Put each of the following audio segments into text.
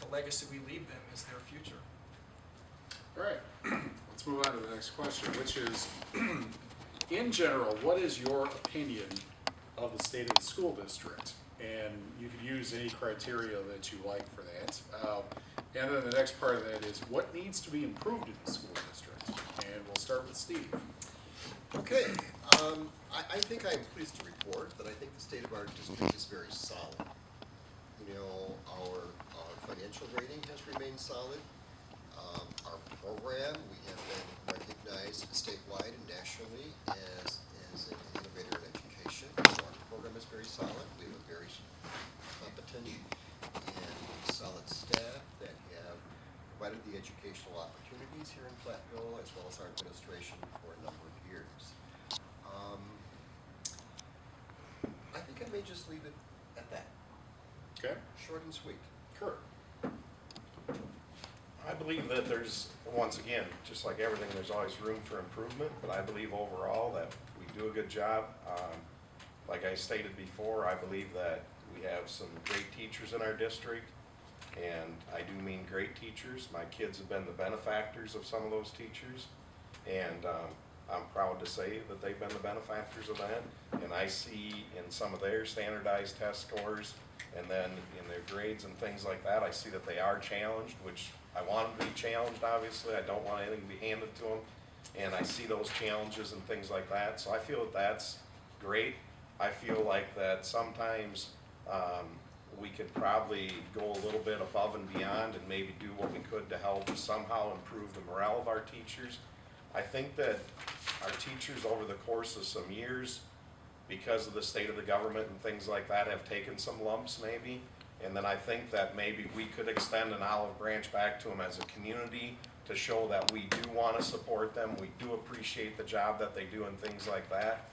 the legacy we leave them is their future. All right, let's move on to the next question, which is, in general, what is your opinion of the state of the school district? And you could use any criteria that you like for that. And then the next part of that is, what needs to be improved in the school district? And we'll start with Steve. Okay, I think I'm pleased to report that I think the state of our district is very solid. You know, our financial rating has remained solid. Our program, we have been recognized statewide and nationally as an innovator in education. So our program is very solid. We have a very competent and solid staff that have provided the educational opportunities here in Platteville, as well as our administration for a number of years. I think I may just leave it at that. Okay, Short and sweet. Kurt. I believe that there's, once again, just like everything, there's always room for improvement, but I believe overall that we do a good job. Like I stated before, I believe that we have some great teachers in our district, and I do mean great teachers. My kids have been the benefactors of some of those teachers, and I'm proud to say that they've been the benefactors of that. And I see in some of their standardized test scores, and then in their grades and things like that, I see that they are challenged, which I want them to be challenged, obviously. I don't want anything to be handed to them. And I see those challenges and things like that. So I feel that that's great. I feel like that sometimes we could probably go a little bit above and beyond and maybe do what we could to help somehow improve the morale of our teachers. I think that our teachers over the course of some years, because of the state of the government and things like that, have taken some lumps maybe. And then I think that maybe we could extend an olive branch back to them as a community to show that we do want to support them, we do appreciate the job that they do and things like that.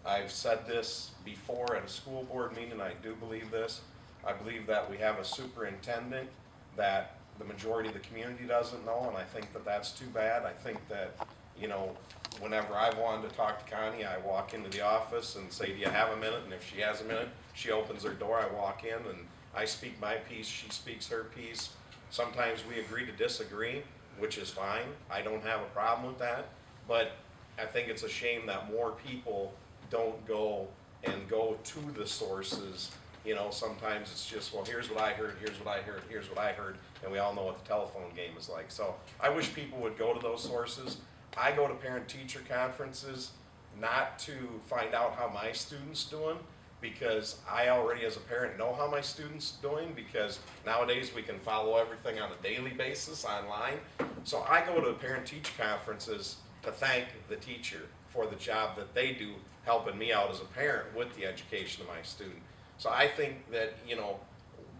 I've said this before at a school board meeting, I do believe this. I believe that we have a superintendent that the majority of the community doesn't know, and I think that that's too bad. I think that, you know, whenever I've wanted to talk to Connie, I walk into the office and say, do you have a minute? And if she has a minute, she opens her door, I walk in and I speak my piece, she speaks her piece. Sometimes we agree to disagree, which is fine. I don't have a problem with that. But I think it's a shame that more people don't go to the sources. You know, sometimes it's just, well, here's what I heard, here's what I heard, here's what I heard, and we all know what the telephone game is like. So I wish people would go to those sources. I go to parent-teacher conferences not to find out how my student's doing, because I already as a parent know how my student's doing, because nowadays we can follow everything on a daily basis online. So I go to parent-teacher conferences to thank the teacher for the job that they do helping me out as a parent with the education of my student. So I think that, you know,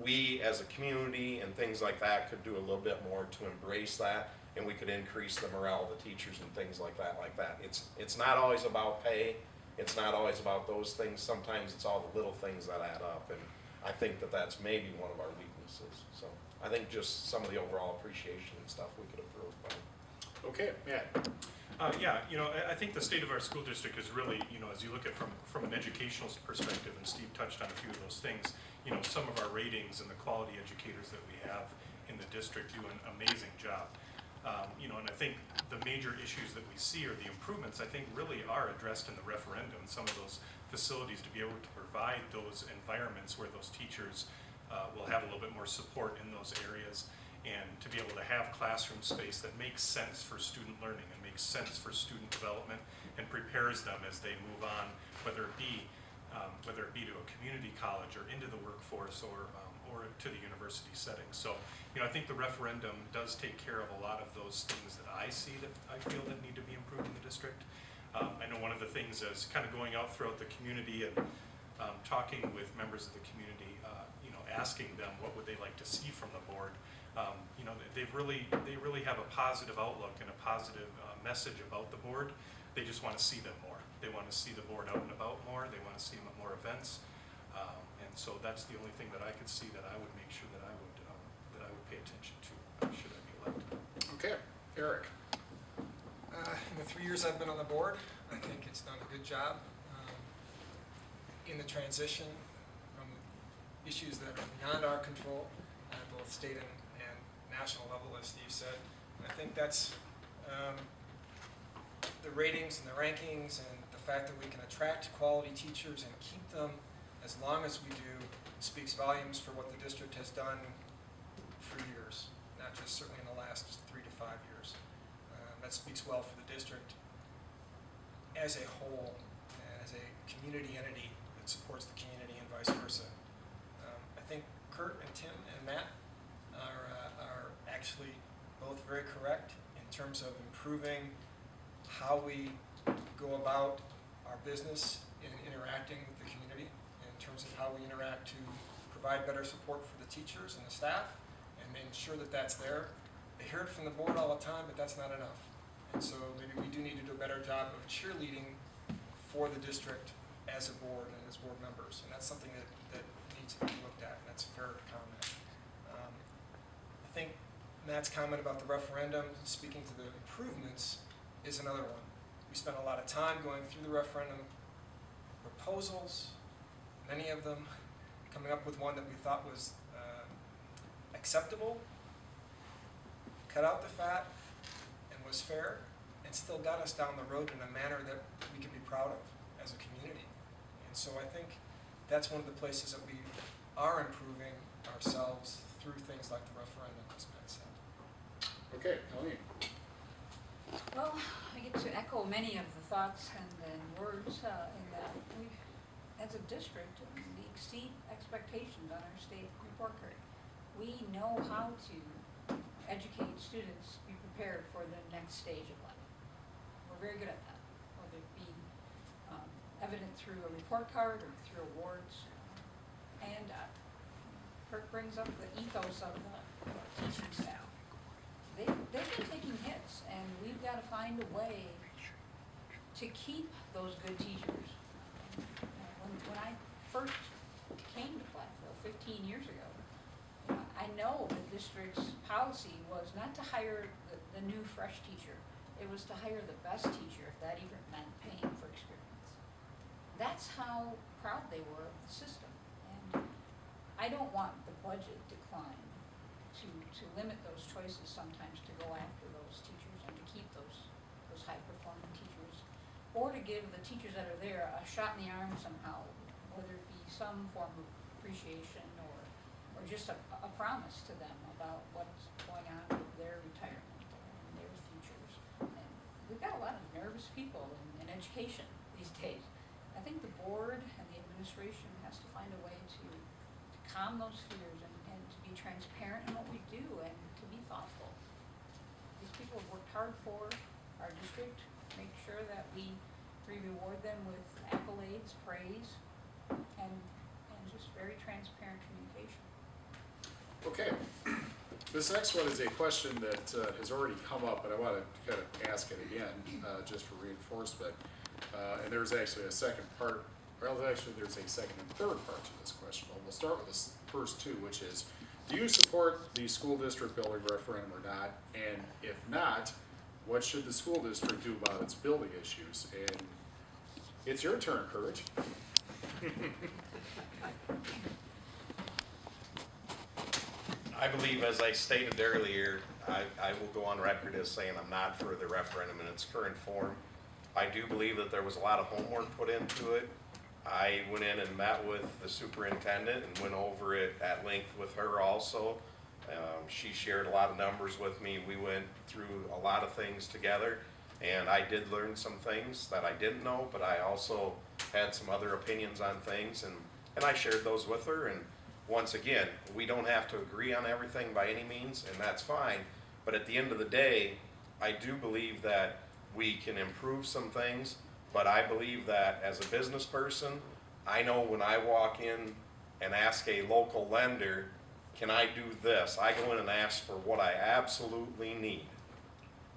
we as a community and things like that could do a little bit more to embrace that, and we could increase the morale of the teachers and things like that. It's not always about pay. It's not always about those things. Sometimes it's all the little things that add up, and I think that that's maybe one of our weaknesses. So I think just some of the overall appreciation and stuff we could improve by. Okay, Matt. Yeah, you know, I think the state of our school district is really, you know, as you look at from an educational perspective, and Steve touched on a few of those things, you know, some of our ratings and the quality educators that we have in the district do an amazing job. You know, and I think the major issues that we see, or the improvements, I think really are addressed in the referendum. Some of those facilities to be able to provide those environments where those teachers will have a little bit more support in those areas, and to be able to have classroom space that makes sense for student learning and makes sense for student development and prepares them as they move on, whether it be to a community college or into the workforce or to the university setting. So, you know, I think the referendum does take care of a lot of those things that I see that I feel that need to be improved in the district. I know one of the things is kind of going out throughout the community and talking with members of the community, you know, asking them what would they like to see from the board. You know, they really have a positive outlook and a positive message about the board. They just want to see them more. They want to see the board out and about more. They want to see them at more events. And so that's the only thing that I could see that I would make sure that I would pay attention to should I be elected. Okay, Eric. In the 3 years I've been on the board, I think it's done a good job in the transition from issues that are beyond our control, both state and national level, as Steve said. And I think that's the ratings and the rankings and the fact that we can attract quality teachers and keep them as long as we do speaks volumes for what the district has done for years, not just certainly in the last 3 to 5 years. That speaks well for the district as a whole, as a community entity that supports the community and vice versa. I think Kurt and Tim and Matt are actually both very correct in terms of improving how we go about our business in interacting with the community, in terms of how we interact to provide better support for the teachers and the staff and ensure that that's there. They hear it from the board all the time, but that's not enough. And so maybe we do need to do a better job of cheerleading for the district as a board and as board members. And that's something that needs to be looked at, and that's a fair comment. I think Matt's comment about the referendum, speaking to the improvements, is another one. We spent a lot of time going through the referendum proposals, many of them, coming up with one that we thought was acceptable, cut out the fat, and was fair, and still got us down the road in a manner that we can be proud of as a community. And so I think that's one of the places that we are improving ourselves through things like the referendum, as Matt said. Okay, Colleen. Well, I get to echo many of the thoughts and words in that we, as a district, we exceed expectations on our state report card. We know how to educate students, be prepared for the next stage of life. We're very good at that, whether it be evident through a report card or through awards. And Kirk brings up the ethos of the teaching staff. They've been taking hits, and we've got to find a way to keep those good teachers. When I first came to Platteville 15 years ago, I know the district's policy was not to hire the new fresh teacher. It was to hire the best teacher, if that even meant paying for experience. That's how proud they were of the system. And I don't want the budget decline to limit those choices sometimes to go after those teachers and to keep those high-performing teachers, or to give the teachers that are there a shot in the arm somehow, whether it be some form of appreciation or just a promise to them about what's going on with their retirement and their futures. And we've got a lot of nervous people in education these days. I think the board and the administration has to find a way to calm those fears and to be transparent in what we do and to be thoughtful. These people have worked hard for our district, make sure that we reward them with accolades, praise, and just very transparent communication. Okay. This next one is a question that has already come up, but I want to kind of ask it again, just for reinforcement. And there's actually a second part, well, actually there's a second and third part to this question. But we'll start with the first two, which is, do you support the school district building referendum or not? And if not, what should the school district do about its building issues? And it's your turn, Kurt. I believe, as I stated earlier, I will go on record as saying I'm not for the referendum in its current form. I do believe that there was a lot of homework put into it. I went in and met with the superintendent and went over it at length with her also. She shared a lot of numbers with me. We went through a lot of things together, and I did learn some things that I didn't know, but I also had some other opinions on things, and I shared those with her. And once again, we don't have to agree on everything by any means, and that's fine. But at the end of the day, I do believe that we can improve some things, but I believe that as a business person, I know when I walk in and ask a local lender, can I do this? I go in and ask for what I absolutely need.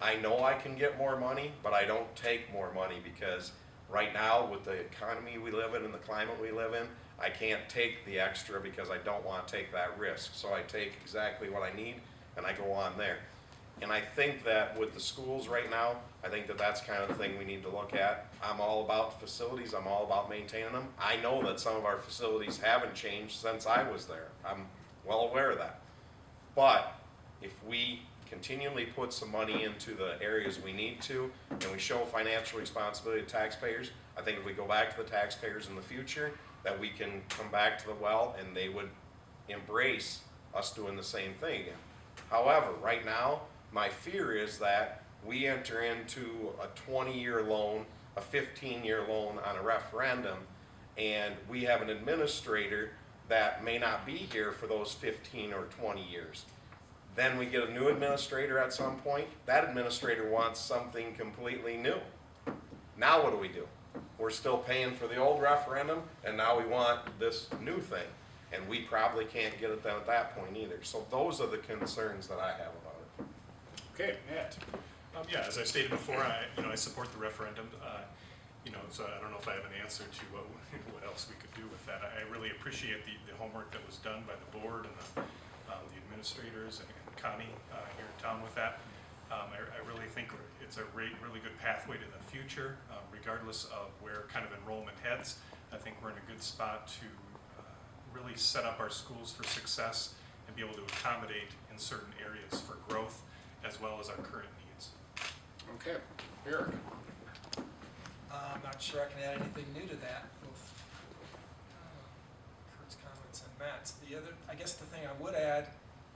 I know I can get more money, but I don't take more money because right now with the economy we live in and the climate we live in, I can't take the extra because I don't want to take that risk. So I take exactly what I need and I go on there. And I think that with the schools right now, I think that that's kind of the thing we need to look at. I'm all about facilities. I'm all about maintaining them. I know that some of our facilities haven't changed since I was there. I'm well aware of that. But if we continually put some money into the areas we need to, and we show financial responsibility to taxpayers, I think if we go back to the taxpayers in the future, that we can come back to the well and they would embrace us doing the same thing again. However, right now, my fear is that we enter into a 20-year loan, a 15-year loan on a referendum, and we have an administrator that may not be here for those 15 or 20 years. Then we get a new administrator at some point. That administrator wants something completely new. Now what do? We're still paying for the old referendum, and now we want this new thing. And we probably can't get it done at that point either. So those are the concerns that I have about it. Okay, Matt. Yeah, as I stated before, I support the referendum. So I don't know if I have an answer to what else we could do with that. I really appreciate the homework that was done by the board and the administrators and Connie here in town with that. I really think it's a really good pathway to the future, regardless of where kind of enrollment heads. I think we're in a good spot to really set up our schools for success and be able to accommodate in certain areas for growth as well as our current needs. Okay, Eric. I'm not sure I can add anything new to that, both Kurt's comments and Matt's. I guess the thing I would add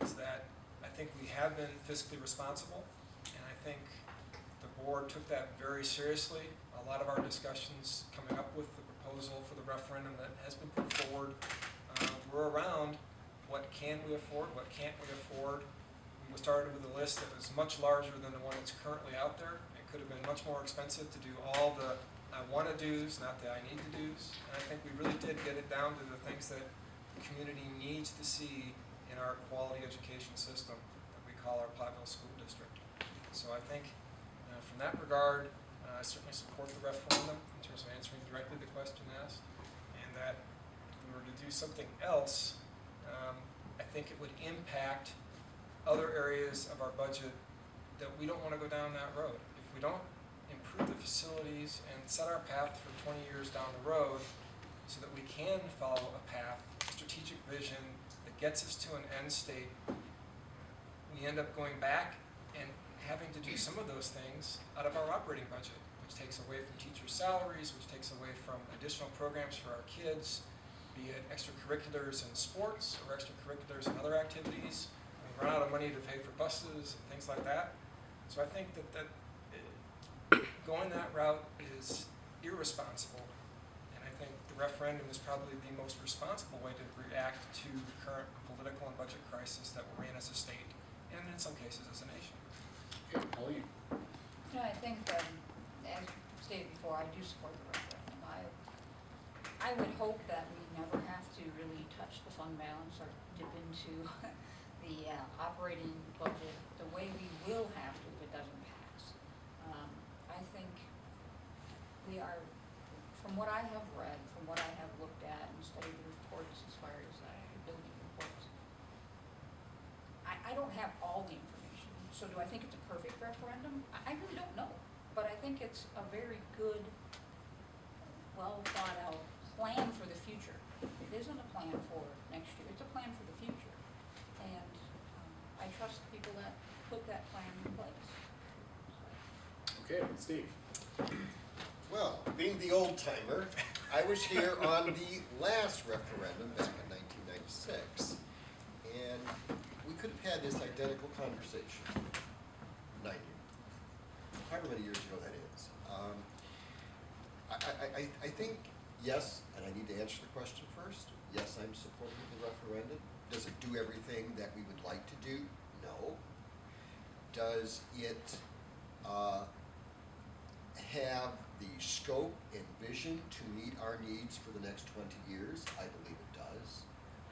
is that I think we have been fiscally responsible, and I think the board took that very seriously. A lot of our discussions coming up with the proposal for the referendum that has been put forward were around what can we afford, what can't we afford. We started with a list that was much larger than the one that's currently out there. It could have been much more expensive to do all the I want to do's, not the I need to do's. And I think we really did get it down to the things that the community needs to see in our quality education system that we call our Platteville School District. So I think from that regard, I certainly support the referendum in terms of answering directly the question asked, and that if we were to do something else, I think it would impact other areas of our budget that we don't want to go down that road. If we don't improve the facilities and set our path for 20 years down the road so that we can follow a path, strategic vision that gets us to an end state, we end up going back and having to do some of those things out of our operating budget, which takes away from teachers' salaries, which takes away from additional programs for our kids, be it extracurriculars in sports or extracurriculars in other activities. We run out of money to pay for buses and things like that. So I think that going that route is irresponsible, and I think the referendum is probably the most responsible way to react to the current political and budget crisis that we're in as a state, and in some cases as a nation. Okay, Pauline. I think, as stated before, I do support the referendum. I would hope that we never have to really touch the fund balance or dip into the operating budget the way we will have to if it doesn't pass. I think we are, from what I have read, from what I have looked at and studied the reports as far as building reports, I don't have all the information. So do I think it's a perfect referendum? I really don't know. But I think it's a very good, well thought out plan for the future. It isn't a plan for next year, it's a plan for the future. And I trust the people that put that plan in place. Okay, Steve. Well, being the old timer, I was here on the last referendum back in 1996, and we could have had this identical conversation however many years ago that is. I think, yes, and I need to answer the question first, yes, I'm supporting the referendum. Does it do everything that we would like to do? No. Does it have the scope and vision to meet our needs for the next 20 years? I believe it does.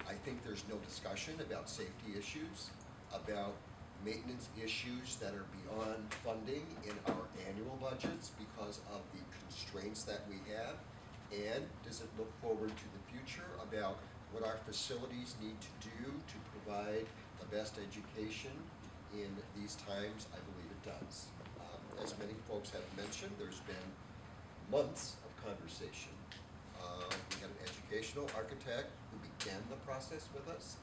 I think there's no discussion about safety issues, about maintenance issues that are beyond funding in our annual budgets because of the constraints that we have. And does it look forward to the future about what our facilities need to do to provide the best education in these times? I believe it does. As many folks have mentioned, there's been months of conversation. We had an educational architect who began the process with us.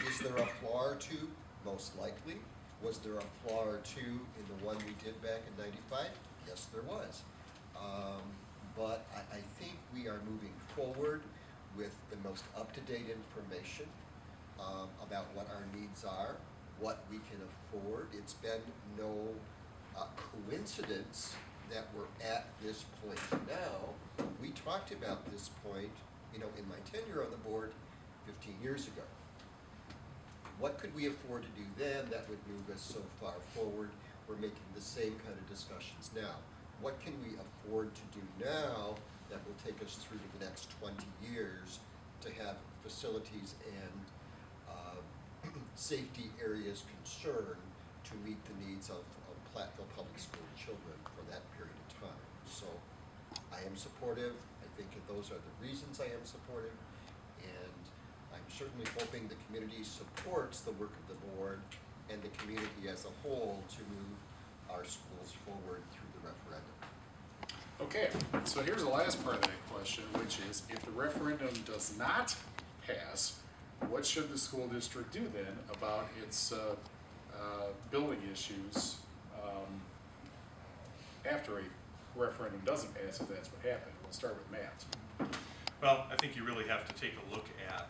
Is there a flaw or two? Most likely. Was there a flaw or two in the one we did back in '95? Yes, there was. But I think we are moving forward with the most up-to-date information about what our needs are, what we can afford. It's been no coincidence that we're at this point now. We talked about this point, in my tenure on the board 15 years ago. What could we afford to do then that would move us so far forward? We're making the same kind of discussions now. What can we afford to do now that will take us through to the next 20 years to have facilities and safety areas concerned to meet the needs of Platteville Public School children for that period of time? So I am supportive. I think that those are the reasons I am supportive. And I'm certainly hoping the community supports the work of the board and the community as a whole to move our schools forward through the referendum. Okay, so here's the last part of that question, which is if the referendum does not pass, what should the school district do then about its building issues after a referendum doesn't pass, if that's what happened? We'll start with Matt. Well, I think you really have to take a look at,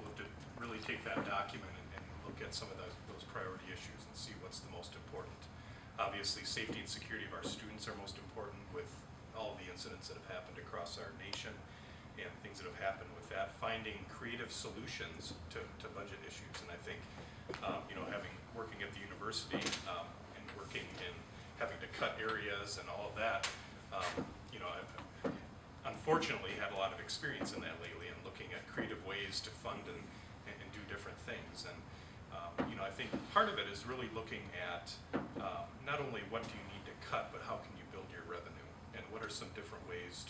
we'll have to really take that document and look at some of those priority issues and see what's the most important. Obviously, safety and security of our students are most important with all the incidents that have happened across our nation and things that have happened with that. Finding creative solutions to budget issues, and I think, working at the university and working in having to cut areas and all of that, I've unfortunately had a lot of experience in that lately and looking at creative ways to fund and do different things. And I think part of it is really looking at not only what do you need to cut, but how can you build your revenue, and what are some different ways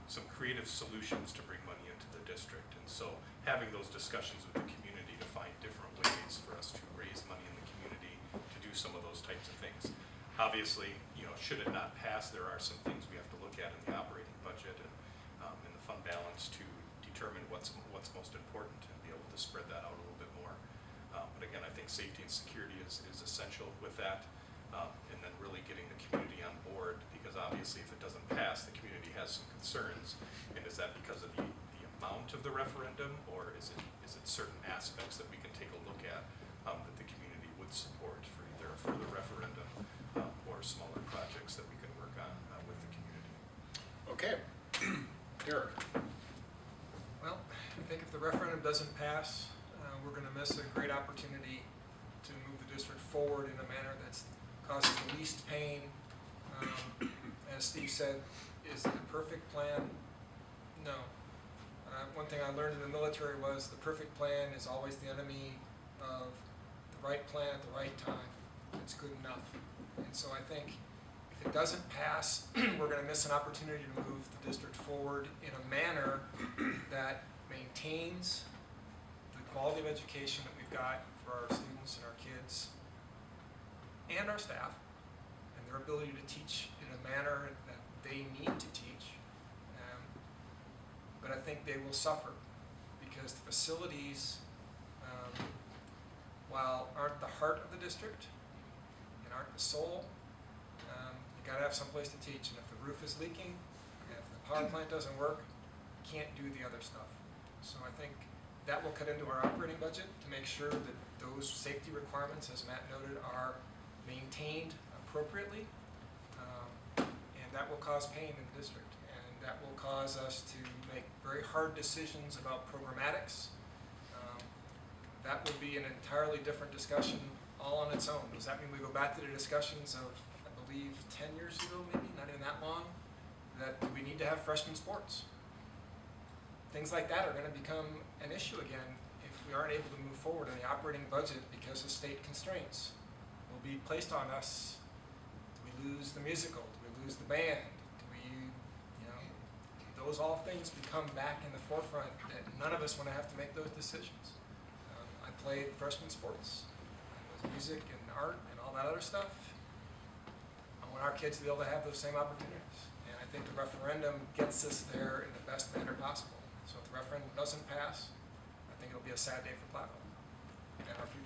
some creative solutions to bring money into the district. And so having those discussions with the community to find different ways for us to raise money in the community to do some of those types of things. Obviously, should it not pass, there are some things we have to look at in the operating budget and in the fund balance to determine what's most important and be able to spread that out a little bit more. But again, I think safety and security is essential with that, and then really getting the community on board, because obviously if it doesn't pass, the community has some concerns. And is that because of the amount of the referendum, or is it certain aspects that we can take a look at that the community would support for either a further referendum or smaller projects that we can work on with the community? Okay, Eric. Well, I think if the referendum doesn't pass, we're going to miss a great opportunity to move the district forward in a manner that's causes the least pain. As Steve said, is it a perfect plan? No. One thing I learned in the military was the perfect plan is always the enemy of the right plan at the right time. It's good enough. And so I think if it doesn't pass, we're going to miss an opportunity to move the district forward in a manner that maintains the quality of education that we've got for our students and our kids and our staff, and their ability to teach in a manner that they need to teach. But I think they will suffer because the facilities, while aren't the heart of the district and aren't the soul, you gotta have some place to teach. And if the roof is leaking, and if the power plant doesn't work, you can't do the other stuff. So I think that will cut into our operating budget to make sure that those safety requirements, as Matt noted, are maintained appropriately. And that will cause pain in the district. And that will cause us to make very hard decisions about programmatics. That would be an entirely different discussion all on its own. Does that mean we go back to the discussions of, I believe, 10 years ago, maybe, not even that long, that we need to have freshman sports? Things like that are going to become an issue again if we aren't able to move forward in the operating budget because of state constraints will be placed on us. Do we lose the musical? Do we lose the band? Do we, those all things become back in the forefront that none of us want to have to make those decisions. I played freshman sports, music and art and all that other stuff. I want our kids to be able to have those same opportunities. And I think the referendum gets us there in the best manner possible. So if the referendum doesn't pass, I think it'll be a sad day for Platteville and our future.